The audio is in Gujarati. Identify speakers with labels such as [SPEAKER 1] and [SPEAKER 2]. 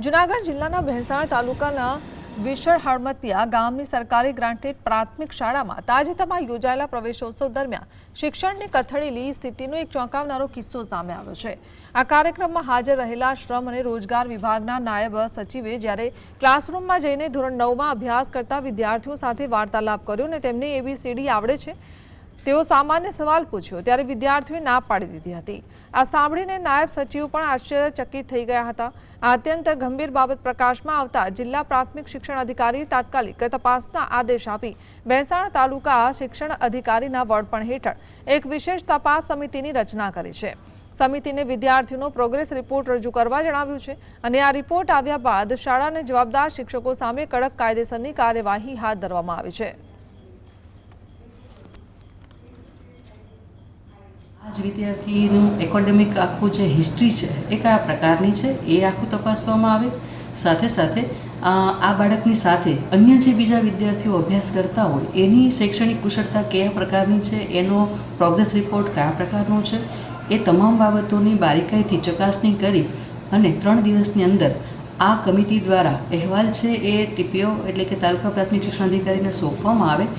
[SPEAKER 1] જૂનાગઢ જિલ્લાના ભેંસાણ તાલુકાના વિશળ હળમતિયા ગામની સરકારી ગ્રાન્ટેડ પ્રાથમિક શાળામાં તાજેતરમાં યોજાયેલા પ્રવેશોત્સવ દરમિયાન શિક્ષણની કથળેલી સ્થિતિનો એક ચોંકાવનારો કિસ્સો સામે આવ્યો છે। આ કાર્યક્રમમાં હાજર રહેલા શ્રમ અને રોજગાર વિભાગના નાયબ સચિવે જ્યારે ક્લાસરૂમમાં જઈને ધોરણ 9માં અભ્યાસ કરતા વિદ્યાર્થીઓ સાથે વાર્તાલાપ કર્યો અને તેમને ABCD આવડે છે તેવો સામાન્ય સવાલ પૂછ્યો ત્યારે વિદ્યાર્થીઓએ ના પાડી દીધી હતી। આ સાંભળીને નાયબ સચિવ પણ આશ્ચર્યચકિત થઈ ગયા હતા। આ અત્યંત ગંભીર બાબત પ્રકાશમાં આવતા જિલ્લા પ્રાથમિક શિક્ષણ અધિકારી તાત્કાલિક તપાસના આદેશ આપી ભેંસાણ તાલુકા શિક્ષણ અધિકારીના વડપણ હેઠળ એક વિશેષ તપાસ સમિતિની રચના કરી છે। સમિતિને વિદ્યાર્થીઓનો પ્રોગ્રેસ રિપોર્ટ રજૂ કરવા જણાવ્યું છે અને આ રિપોર્ટ આવ્યા બાદ શાળાને જવાબદાર શિક્ષકો સામે કડક કાયદેસરની કાર્યવાહી હાથ ધરવામાં આવી છે।
[SPEAKER 2] आज विद्यार्थी एकेडमिक आखू जो हिस्ट्री है ए क्या प्रकार की है आखू तपासवामां आवे। साथे साथे आ बाळकनी साथे अन्य जे बीजा विद्यार्थीओ अभ्यास करता होय एनी शैक्षणिक कुशलता क्या प्रकारनी है, एनो प्रोग्रेस रिपोर्ट क्या प्रकारनो है, ए तमाम बाबतोनी बारीकाईथी चकासणी करी अने 3 दिवसनी अंदर आ कमिटी द्वारा अहेवाल है ए TPO एटले के तालुका प्राथमिक शिक्षणाधिकारीने सोंपवामां आवे।